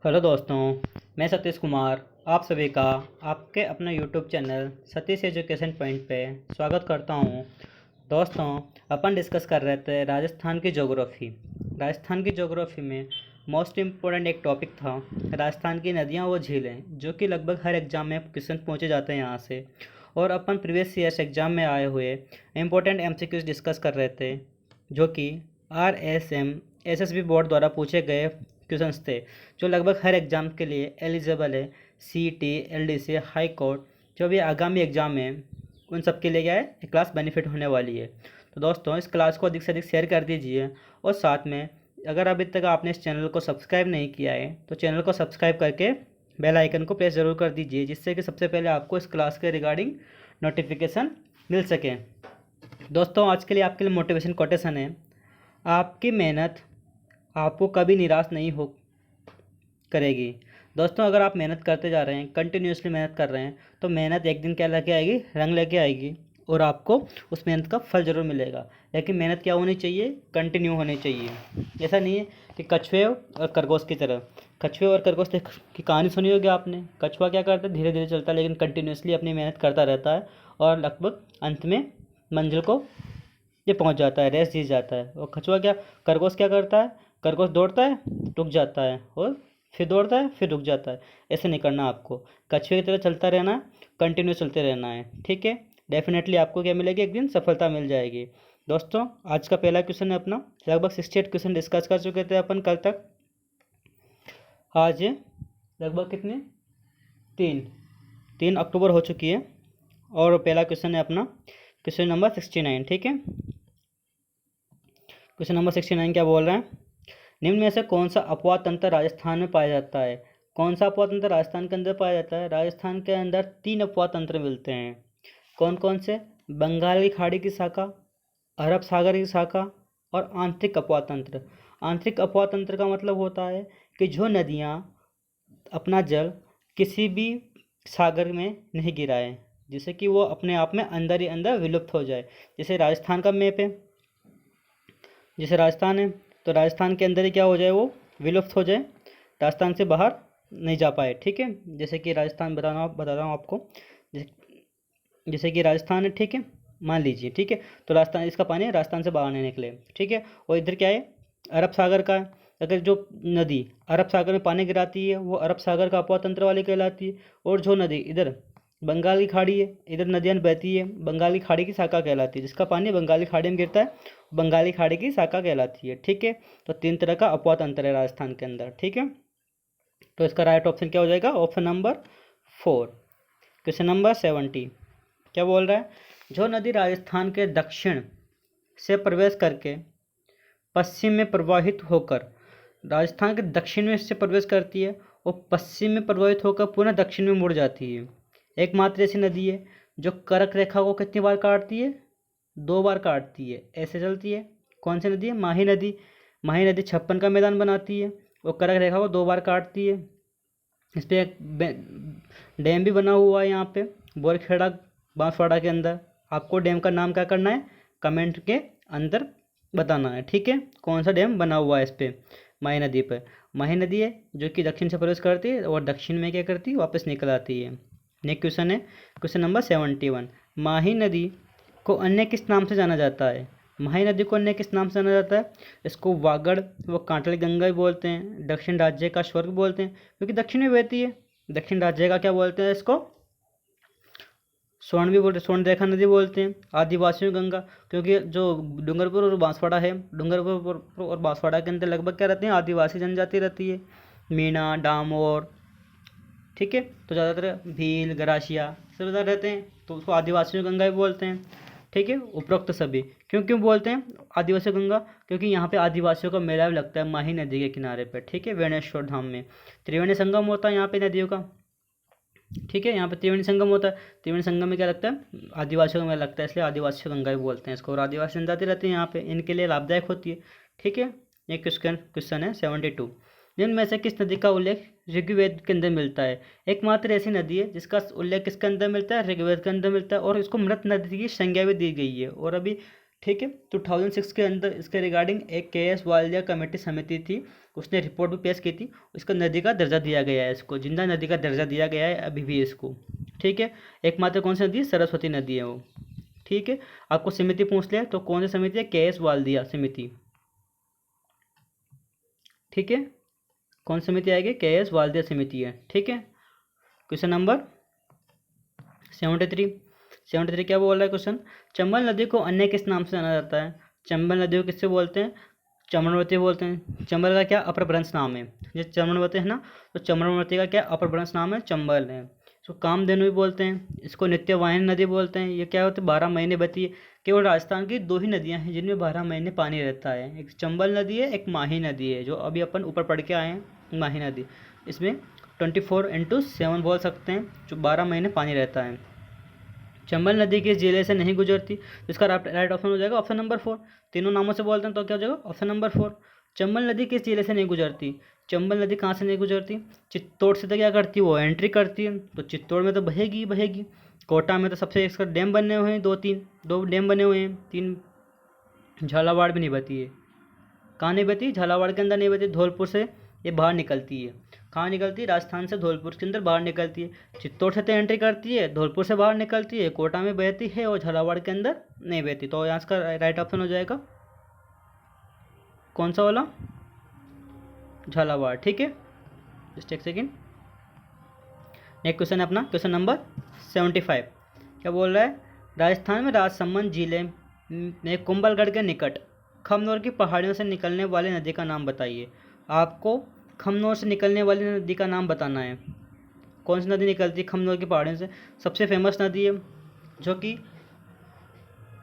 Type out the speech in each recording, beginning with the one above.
Hello दोस्तों, मैं सतीश कुमार आप सभी का आपके अपने YouTube channel Satish education point पे स्वागत करता हूँ। दोस्तों, अपन डिस्कस कर रहे थे राजस्थान की ज्योग्राफी। राजस्थान की ज्योग्राफी में मोस्ट इम्पोर्टेंट एक टॉपिक था राजस्थान की नदियाँ व झीलें, जो कि लगभग हर एग्ज़ाम में क्वेश्चन पूछे जाते हैं यहाँ से। और अपन प्रीवियस ईयर्स एग्ज़ाम में आए हुए इम्पोर्टेंट एमसीक्यूज डिस्कस कर रहे थे, जो कि RSM SSB बोर्ड द्वारा पूछे गए क्वेश्चंस थे, जो लगभग हर एग्ज़ाम के लिए एलिजिबल है। CT, LDC, हाई कोर्ट, जो भी आगामी एग्ज़ाम है उन सब के लिए क्या है, ये क्लास बेनिफिट होने वाली है। तो दोस्तों, इस क्लास को अधिक से अधिक शेयर कर दीजिए। और साथ में अगर अभी तक आपने इस चैनल को सब्सक्राइब नहीं किया है तो चैनल को सब्सक्राइब करके बेल आइकन को प्रेस ज़रूर कर दीजिए, जिससे कि सबसे पहले आपको इस क्लास के रिगार्डिंग नोटिफिकेशन मिल सके। दोस्तों, आज के लिए आपके लिए मोटिवेशन कोटेशन है, आपकी मेहनत आपको कभी निराश नहीं हो करेगी। दोस्तों, अगर आप मेहनत करते जा रहे हैं, कंटिन्यूसली मेहनत कर रहे हैं, तो मेहनत एक दिन क्या लेके आएगी, रंग लेके आएगी और आपको उस मेहनत का फल ज़रूर मिलेगा। लेकिन मेहनत क्या होनी चाहिए, कंटिन्यू होनी चाहिए। ऐसा नहीं है कि कछुए और खरगोश की तरह। कछुए और खरगोश की कहानी सुनी होगी आपने। कछुआ क्या करता है, धीरे धीरे चलता है, लेकिन कंटिन्यूसली अपनी मेहनत करता रहता है और लगभग अंत में मंजिल को ये पहुंच जाता है, रेस जीत जाता है। और खरगोश क्या करता है, खरगोश दौड़ता है, रुक जाता है, और फिर दौड़ता है, फिर रुक जाता है। ऐसे नहीं करना आपको, कछुए की तरह चलता रहना है, कंटिन्यू चलते रहना है। ठीक है, डेफिनेटली आपको क्या मिलेगी, एक दिन सफलता मिल जाएगी। दोस्तों, आज का पहला क्वेश्चन है अपना, लगभग 68 क्वेश्चन डिस्कस कर चुके थे अपन कल तक। आज लगभग कितने, 3 अक्टूबर हो चुकी है। और पहला क्वेश्चन है अपना क्वेश्चन नंबर 69। ठीक है, क्वेश्चन नंबर 69 क्या बोल रहे हैं, निम्न में से कौन सा अपवाद तंत्र राजस्थान में पाया जाता है। कौन सा अपवाद तंत्र राजस्थान के अंदर पाया जाता है। राजस्थान के अंदर 3 अपवाद तंत्र मिलते हैं। कौन कौन से, बंगाल की खाड़ी की शाखा, अरब सागर की शाखा और आंतरिक अपवाद तंत्र। आंतरिक अपवाद तंत्र का मतलब होता है कि जो नदियाँ अपना जल किसी भी सागर में नहीं गिराए, जिससे कि वो अपने आप में अंदर ही अंदर विलुप्त हो जाए। जैसे राजस्थान का मैप है, जैसे राजस्थान है, तो राजस्थान के अंदर ही क्या हो जाए, वो विलुप्त हो जाए, राजस्थान से बाहर नहीं जा पाए। ठीक है, जैसे कि राजस्थान बता रहा हूँ आपको। जैसे कि राजस्थान है, ठीक है, मान लीजिए, ठीक है, तो राजस्थान, इसका पानी राजस्थान से बाहर नहीं निकले। ठीक है, और इधर क्या है, अरब सागर का है। अगर जो नदी अरब सागर में पानी गिराती है वो अरब सागर का अपवाद तंत्र वाली कहलाती है। और जो नदी इधर बंगाल की खाड़ी है, इधर नदियाँ बहती है, बंगाल की खाड़ी की शाखा कहलाती है। जिसका पानी बंगाली खाड़ी में गिरता है, बंगाली खाड़ी की शाखा कहलाती है। ठीक है, तो 3 तरह का अपवाद तंत्र है राजस्थान के अंदर। ठीक है, तो इसका राइट ऑप्शन क्या हो जाएगा, ऑप्शन नंबर 4। क्वेश्चन नंबर 70 क्या बोल रहा है, जो नदी राजस्थान के दक्षिण से प्रवेश करके पश्चिम में प्रवाहित होकर, राजस्थान के दक्षिण में से प्रवेश करती है और पश्चिम में प्रवाहित होकर पुनः दक्षिण में मुड़ जाती है, एकमात्र ऐसी नदी है जो कर्क रेखा को कितनी बार काटती है, 2 बार काटती है, ऐसे चलती है। कौन सी नदी है, माही नदी। माही नदी 56 का मैदान बनाती है और कर्क रेखा को 2 बार काटती है। इस पर एक डैम भी बना हुआ है यहाँ पे, बोरखेड़ा बांसवाड़ा के अंदर। आपको डैम का नाम क्या करना है, कमेंट के अंदर बताना है। ठीक है, कौन सा डैम बना हुआ है इस पर, माही नदी पर। माही नदी है जो कि दक्षिण से प्रवेश करती है और दक्षिण में क्या करती है, वापस निकल आती है। नेक्स्ट क्वेश्चन है क्वेश्चन नंबर 71, माही नदी को अन्य किस नाम से जाना जाता है। माही नदी को अन्य किस नाम से जाना जाता है, इसको वागड़ व कांटली गंगा भी बोलते हैं, दक्षिण राज्य का स्वर्ग बोलते हैं क्योंकि दक्षिण में बहती है। दक्षिण राज्य का क्या बोलते हैं, इसको स्वर्ण भी बोलते हैं, स्वर्ण रेखा नदी बोलते हैं। आदिवासियों गंगा, क्योंकि जो डूंगरपुर और बांसवाड़ा है, डूंगरपुर और बांसवाड़ा के अंदर लगभग क्या रहते हैं, आदिवासी जनजाति रहती है, मीणा, डामोर। ठीक है, तो ज़्यादातर भील, गरासिया सब ज़्यादा रहते हैं, तो उसको आदिवासियों गंगा भी बोलते हैं। ठीक है, उपरोक्त सभी क्यों क्यों बोलते हैं आदिवासी गंगा, क्योंकि यहाँ पे आदिवासियों का मेला भी लगता है माही नदी के किनारे पर। ठीक है, वेणेश्वर धाम में त्रिवेणी संगम होता है यहाँ पे नदियों का। ठीक है, यहाँ पे त्रिवेणी संगम होता है, त्रिवेणी संगम में क्या लगता है, आदिवासियों का मेला लगता है, इसलिए आदिवासी गंगा भी बोलते हैं इसको। और आदिवासी जनजाति रहती है यहाँ पे, इनके लिए लाभदायक होती है। ठीक है, ये क्वेश्चन है 72, जिनमें से किस नदी का उल्लेख ऋग्वेद के अंदर मिलता है। एकमात्र ऐसी नदी है जिसका उल्लेख किसके अंदर मिलता है, ऋग्वेद के अंदर मिलता है, और इसको मृत नदी की संज्ञा भी दी गई है। और अभी ठीक है। 2006 के अंदर इसके रिगार्डिंग एक KS वालिया कमेटी समिति थी, उसने रिपोर्ट भी पेश की थी। इसको नदी का दर्जा दिया गया है, इसको जिंदा नदी का दर्जा दिया गया है अभी भी इसको, ठीक है। एकमात्र कौन सी नदी है? सरस्वती नदी है वो, ठीक है। आपको समिति पूछ लिया तो कौन सी समिति है? KS वालिया समिति, ठीक है। कौन सी समिति आएगी? KS वालिया समिति है, ठीक है। क्वेश्चन नंबर 73 क्या बोल रहा है क्वेश्चन? चंबल नदी को अन्य किस नाम से जाना जाता है? चंबल नदी को किससे बोलते हैं? चंबलवती बोलते हैं। चंबल का क्या अपभ्रंश नाम है? ये चंबलवती है ना, तो चंबलवती का क्या अपभ्रंश नाम है? चंबल है। इसको कामधेनु भी बोलते हैं, इसको नित्यवाहिनी नदी बोलते हैं। ये क्या होती है? 12 महीने बहती है। केवल राजस्थान की 2 ही नदियां हैं जिनमें 12 महीने पानी रहता है, एक चंबल नदी है, एक माही नदी है, जो अभी अपन ऊपर पढ़ के आए हैं, माही नदी। इसमें 24/7 बोल सकते हैं, जो 12 महीने पानी रहता है। चंबल नदी किस जिले से नहीं गुजरती? तो इसका राइट ऑप्शन हो जाएगा ऑप्शन नंबर 4। तीनों नामों से बोलते हैं तो क्या हो जाएगा? Option number 4। चंबल नदी किस जिले से नहीं गुजरती? चंबल नदी कहाँ से नहीं गुजरती? चित्तौड़ से तो क्या करती है वो? एंट्री करती है, तो चित्तौड़ में तो बहेगी ही बहेगी। कोटा में तो सबसे इसका डैम बने हुए हैं, 2 डैम बने हुए हैं, 3। झालावाड़ भी नहीं बहती है। कहाँ नहीं बहती? झालावाड़ के अंदर नहीं बहती, धौलपुर से ये बाहर निकलती है। कहाँ निकलती है? राजस्थान से धौलपुर के अंदर बाहर निकलती है। चित्तौड़ से तो एंट्री करती है, धौलपुर से बाहर निकलती है, कोटा में बहती है और झालावाड़ के अंदर नहीं बहती। तो यहाँ का राइट ऑप्शन हो जाएगा कौन सा वाला? झालावाड़, ठीक है। जस्ट एक सेकेंड। नेक्स्ट क्वेश्चन है अपना क्वेश्चन नंबर 75। क्या बोल रहा है? राजस्थान में राजसमंद जिले में कुंभलगढ़ के निकट खमनोर की पहाड़ियों से निकलने वाली नदी का नाम बताइए। आपको खमनोर से निकलने वाली नदी का नाम बताना है। कौन सी नदी निकलती है खमनोर की पहाड़ियों से? सबसे फेमस नदी है, जो कि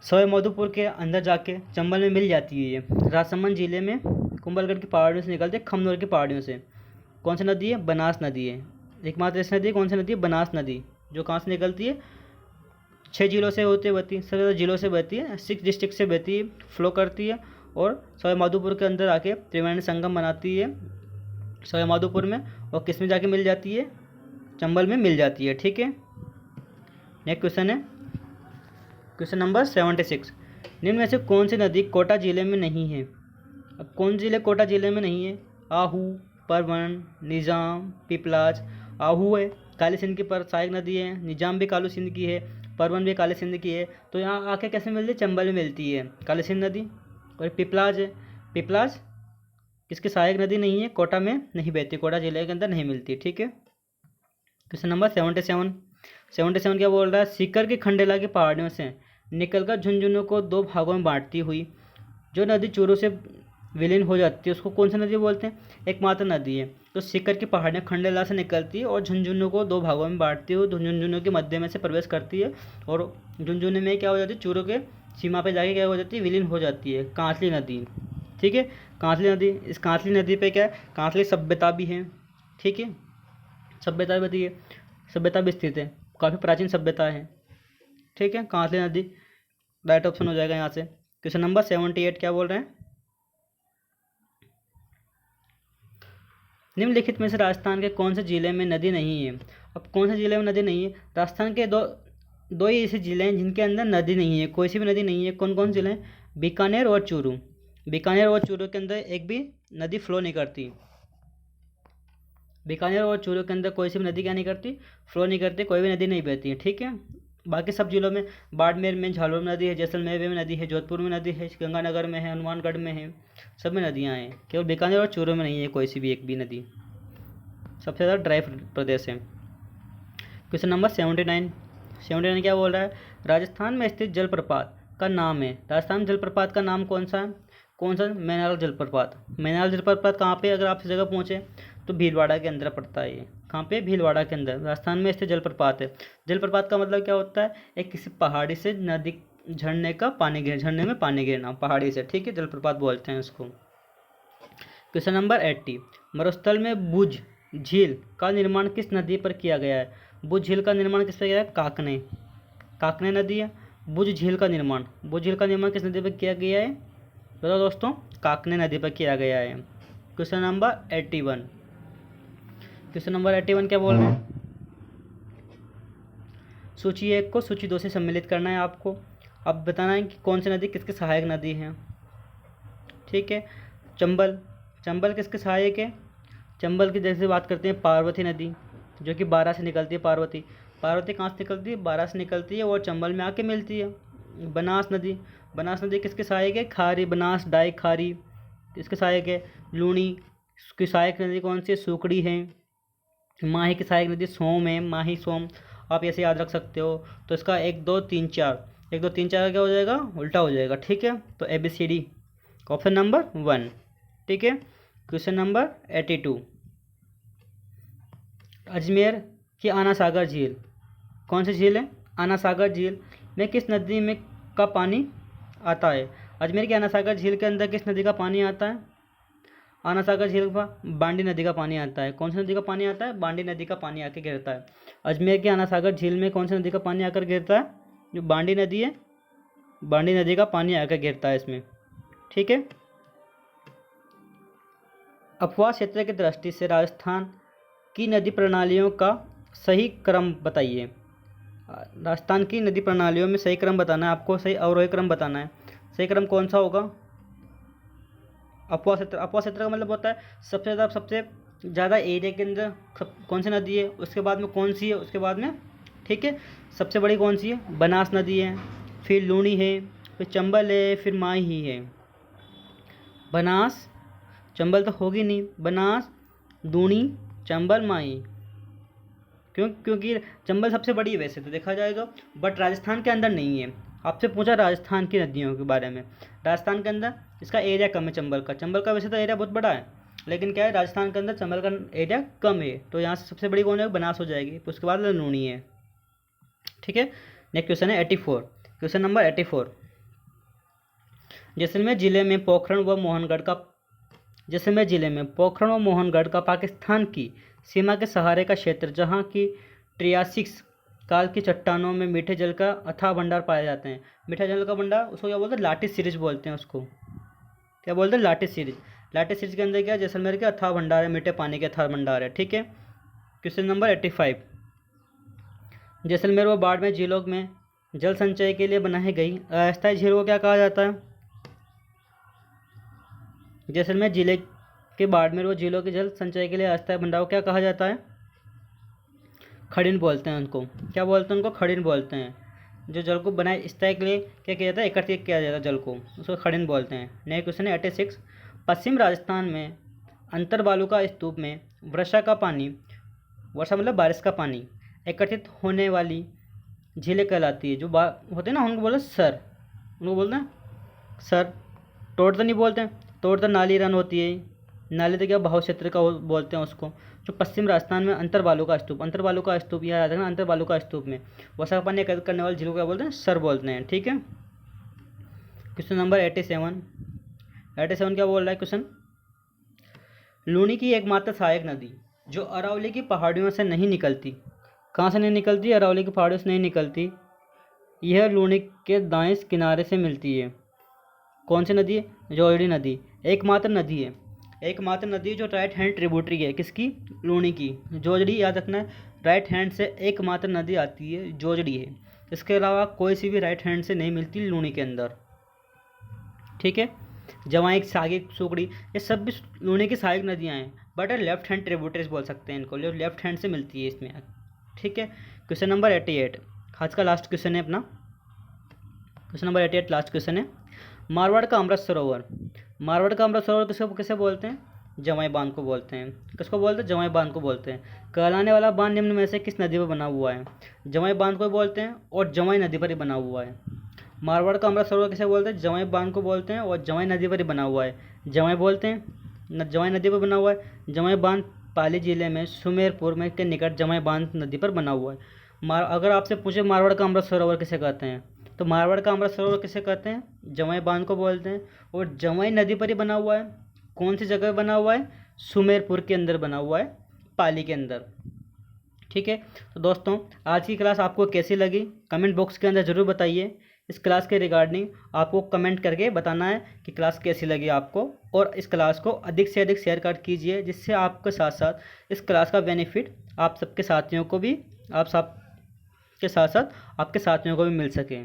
सवाई माधोपुर के अंदर जाके चंबल में मिल जाती है। ये राजसमंद जिले में कुंभलगढ़ की पहाड़ियों से निकलती है, खमनोर की पहाड़ियों से। कौन सी नदी है? बनास नदी है। एकमात्र ऐसी नदी कौन सी नदी है? बनास नदी, जो कहाँ से निकलती है? 6 जिलों से होते बहती है, सबसे ज़्यादा जिलों से बहती है, 6 डिस्ट्रिक्ट से बहती है, फ्लो करती है और सवाई माधोपुर के अंदर आके त्रिवेणी संगम बनाती है सवाई माधोपुर में, और किस में जाके मिल जाती है? चंबल में मिल जाती है, ठीक है। नेक्स्ट क्वेश्चन है क्वेश्चन नंबर 76। निम्न में से कौन सी नदी कोटा जिले में नहीं है? अब कौन जिले कोटा जिले में नहीं है? आहू, परवन, निजाम, पिपलाज। आहू है काली सिंध की पर सहायक नदी है, निजाम भी कालू सिंध की है, परवन भी काली सिंध की है। तो यहाँ आके कैसे मिलती है? चंबल में मिलती है काली सिंध नदी। और पिपलाज है, पिपलाज किसकी सहायक नदी नहीं है? कोटा में नहीं बहती, कोटा जिले के अंदर नहीं मिलती, ठीक है। क्वेश्चन नंबर 77 क्या बोल रहा है? सीकर की खंडेला की पहाड़ियों से निकलकर झुंझुनू को 2 भागों में बांटती हुई जो नदी चूरू से विलीन हो जाती है, उसको कौन सी नदी बोलते हैं? एकमात्र नदी है। तो सीकर की पहाड़ियाँ खंडेला से निकलती है और झुंझुनू को 2 भागों में बांटती हुई झुंझुनू के मध्य में से प्रवेश करती है, और झुंझुनू में क्या हो जाती है? चूरू के सीमा पे जाके क्या हो जाती है? विलीन हो जाती है। कांसली नदी, ठीक है। कांसली नदी, इस कांसली नदी पे क्या है? कांसली सभ्यता भी है, ठीक है। सभ्यता भी है, सभ्यता भी स्थित है, काफ़ी प्राचीन सभ्यता है, ठीक है। कांसली नदी राइट ऑप्शन हो जाएगा यहाँ से। क्वेश्चन नंबर 78 क्या बोल रहे हैं? निम्नलिखित में से राजस्थान के कौन से जिले में नदी नहीं है? अब कौन से जिले में नदी नहीं है? राजस्थान के दो ही ऐसे जिले हैं जिनके अंदर नदी नहीं है, कोई सी भी नदी नहीं है। कौन कौन जिले हैं? बीकानेर और चूरू। बीकानेर और चूरू के अंदर एक भी नदी फ्लो नहीं करती। बीकानेर और चूरू के अंदर कोई सी भी नदी क्या नहीं करती? फ्लो नहीं करती, कोई भी नदी नहीं बहती है, ठीक है। बाकी सब जिलों में बाड़मेर में, झालोर में नदी है, जैसलमेर में नदी है, जोधपुर में नदी है, गंगानगर में है, हनुमानगढ़ में है, सब में नदियाँ हैं। केवल बीकानेर और चूरू में नहीं है कोई सी भी एक भी नदी, सबसे ज़्यादा ड्राई प्रदेश है। क्वेश्चन नंबर 79 क्या बोल रहा है? राजस्थान में स्थित जलप्रपात का नाम है। राजस्थान में जलप्रपात का नाम कौन सा है? कौन सा? मैनाल जलप्रपात। मैनाल जलप्रपात कहाँ पे? अगर आप इस जगह पहुँचे तो भीलवाड़ा के अंदर पड़ता है ये। कहाँ पे? भीलवाड़ा के अंदर राजस्थान में स्थित जलप्रपात है। जलप्रपात का मतलब क्या होता है? एक किसी पहाड़ी से नदी झरने का पानी गिर, झरने में पानी गिरना पहाड़ी से, ठीक है, जलप्रपात बोलते हैं उसको। Question number 80। मरुस्थल में बुझ झील का निर्माण किस नदी पर किया गया है? बुझ झील का निर्माण किस पर किया है? काकने नदी है। बुझ झील का निर्माण किस नदी पर किया गया है? बताओ दोस्तों, काकने नदी पर किया गया है। क्वेश्चन नंबर 81 क्या बोल रहे हैं? सूची 1 को सूची 2 से सम्मिलित करना है आपको। अब बताना है कि कौन सी नदी किसकी सहायक नदी है। ठीक है, चंबल, चंबल किसके सहायक है? चंबल की जैसे बात करते हैं पार्वती नदी, जो कि बारां से निकलती है। पार्वती, पार्वती कहाँ से निकलती है? बारां से निकलती है और चंबल में आके मिलती है। बनास नदी, बनास नदी किसके सहायक है? खारी, बनास डाई खारी किसके सहायक है? लूणी की सहायक नदी कौन सी है? सुकड़ी है। माही की सहायक नदी सोम है, माही सोम, आप ऐसे याद रख सकते हो। तो इसका 1 2 3 4, 1 2 3 4 क्या हो जाएगा? उल्टा हो जाएगा। ठीक है, तो ABCD ऑप्शन नंबर 1। ठीक है, क्वेश्चन नंबर 82, अजमेर की आना सागर झील कौन सी झील है? आना सागर झील में किस नदी में का पानी आता है? अजमेर की आना सागर झील के अंदर किस नदी का पानी आता है? आना सागर झील पर बांडी नदी का पानी आता है। कौन सी नदी का पानी आता है? बांडी नदी का पानी आके गिरता है। अजमेर की आना सागर झील में कौन सी नदी का पानी आकर गिरता है? जो बांडी नदी है, बांडी नदी का पानी आकर गिरता है इसमें। ठीक है, अपवाह क्षेत्र की दृष्टि से राजस्थान की नदी प्रणालियों का सही क्रम बताइए। राजस्थान की नदी प्रणालियों में सही क्रम बताना है आपको, सही अवरोही क्रम बताना है। सही क्रम कौन सा होगा? अपवाह क्षेत्र, अपवाह क्षेत्र का मतलब होता है सबसे ज़्यादा एरिया के अंदर कौन सी नदी है, उसके बाद में कौन सी है, उसके बाद में। ठीक है, सबसे बड़ी कौन सी है? बनास नदी है, फिर लूणी है, फिर चंबल है, फिर माही है। बनास, चंबल तो होगी नहीं, बनास, लूणी, चंबल, माही। क्योंकि चंबल सबसे बड़ी है वैसे तो देखा जाए तो, बट राजस्थान के अंदर नहीं है। आपसे पूछा राजस्थान की नदियों के बारे में, राजस्थान के अंदर इसका एरिया कम है चंबल का। चंबल का वैसे तो एरिया बहुत बड़ा है, लेकिन क्या है राजस्थान के अंदर चंबल का एरिया कम है। तो यहाँ से सबसे बड़ी कौन है? बनास हो जाएगी, तो उसके बाद लूणी है। ठीक है, नेक्स्ट क्वेश्चन है 84, क्वेश्चन नंबर 84, जैसलमेर जिले में पोखरण व मोहनगढ़ का, जैसलमेर जिले में पोखरण व मोहनगढ़ का पाकिस्तान की सीमा के सहारे का क्षेत्र, जहाँ की ट्रियासिक काल की चट्टानों में मीठे जल का अथाह भंडार पाए जाते हैं। मीठा जल का भंडार उसको क्या बोलते हैं? लाटी सीरीज बोलते हैं उसको। क्या बोलते हैं? लाटी सीरीज। लाटी सीरीज के अंदर क्या है? जैसलमेर के अथाह भंडार है, मीठे पानी के अथाह भंडार है। ठीक है, क्वेश्चन नंबर 85, जैसलमेर व बाड़मेर झीलों में जल संचय के लिए बनाई गई अस्थायी झील को क्या कहा जाता है? जैसलमेर जिले के बाड़मेर व झीलों के जल संचय के लिए अस्थायी भंडार को क्या कहा जाता है? खड़ीन बोलते हैं उनको। क्या बोलते हैं उनको? खड़ीन बोलते हैं। जो जल को बनाए स्थायी के लिए क्या किया जाता है? एकत्रित किया जाता है जल को, उसको खड़ीन बोलते हैं। नेक्स्ट क्वेश्चन है 86, पश्चिम राजस्थान में अंतरबालुका स्तूप में वर्षा का पानी, वर्षा मतलब बारिश का पानी, एकत्रित होने वाली झीलें कहलाती है। जो होते हैं ना उनको बोलते हैं सर, उनको बोलते हैं सर। तोड़ तो नहीं बोलते हैं, तोड़ तो नाली रन होती है, नाली तो क्या बहाव क्षेत्र का बोलते हैं उसको। जो पश्चिम राजस्थान में अंतरबालुका स्तूप, अंतरबालुका स्तूप याद रखना, अंतरबालुका स्तूप में वर्षा का पानी एकत्रित करने वाली झील को क्या बोलते हैं? सर बोलते हैं। ठीक है, क्वेश्चन नंबर 87, 87 क्या बोल रहा है क्वेश्चन? लूणी की एकमात्र सहायक नदी जो अरावली की पहाड़ियों से नहीं निकलती, कहाँ से नहीं निकलती? अरावली की पहाड़ियों से नहीं निकलती, यह लूणी के दाएं किनारे से मिलती है। कौन सी नदी है? जोजड़ी नदी। एकमात्र नदी है, एकमात्र नदी जो राइट हैंड ट्रिब्यूटरी है किसकी? लूणी की। जोजड़ी याद रखना है, राइट हैंड से एकमात्र नदी आती है जोजड़ी है। इसके अलावा कोई सी भी राइट हैंड से नहीं मिलती लूणी के अंदर। ठीक है, जवाई, सागी, सुकड़ी, ये सब भी लूणी की सहायक नदियाँ हैं, बट लेफ्ट हैंड ट्रिब्यूटरीज बोल सकते हैं इनको, लेफ्ट हैंड से मिलती है इसमें। ठीक है, क्वेश्चन नंबर 88 आज का लास्ट क्वेश्चन है अपना, क्वेश्चन नंबर 88 लास्ट क्वेश्चन है। मारवाड़ का अमृत सरोवर, मारवाड़ का अमृत सरोवर किसे बोलते हैं? जवाई बांध को बोलते हैं। किसको बोलते हैं? जवाई बांध को बोलते हैं। कहलाने वाला बांध निम्न में से किस नदी पर बना हुआ है? जवाई बांध को बोलते हैं और जवाई नदी पर ही बना हुआ है। मारवाड़ का अमृत सरोवर किसे बोलते हैं? जवाई बांध को बोलते हैं और जवाई नदी पर ही बना हुआ है। जवाई बोलते हैं, जवाई नदी पर बना हुआ है। जवाई बांध पाली जिले में सुमेरपुर में के निकट जवाई बांध नदी पर बना हुआ है। अगर आपसे पूछे मारवाड़ का अमृत सरोवर किसे कहते हैं, तो मारवाड़ का अमृत सरोवर किसे कहते हैं? जवाई बांध को बोलते हैं और जवाई नदी पर ही बना हुआ है। कौन सी जगह बना हुआ है? सुमेरपुर के अंदर बना हुआ है, पाली के अंदर। ठीक है, तो दोस्तों आज की क्लास आपको कैसी लगी कमेंट बॉक्स के अंदर ज़रूर बताइए। इस क्लास के रिगार्डिंग आपको कमेंट करके बताना है कि क्लास कैसी लगी आपको, और इस क्लास को अधिक से अधिक शेयर कर कीजिए, जिससे आपके साथ साथ इस क्लास का बेनिफिट आप सबके साथियों को भी, आप सबके साथ साथ आपके साथियों को भी मिल सके।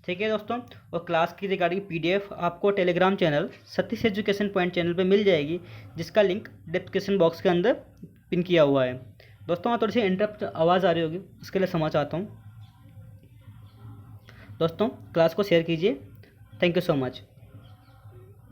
ठीक है दोस्तों। और क्लास की रिगार्डिंग PDF आपको Telegram channel Satish education point channel पे मिल जाएगी, जिसका लिंक डिस्क्रिप्शन बॉक्स के अंदर पिन किया हुआ है। दोस्तों थोड़ी सी इंटरप्ट आवाज़ आ रही होगी, उसके लिए क्षमा चाहता हूँ। दोस्तों क्लास को शेयर कीजिए। Thank you so much.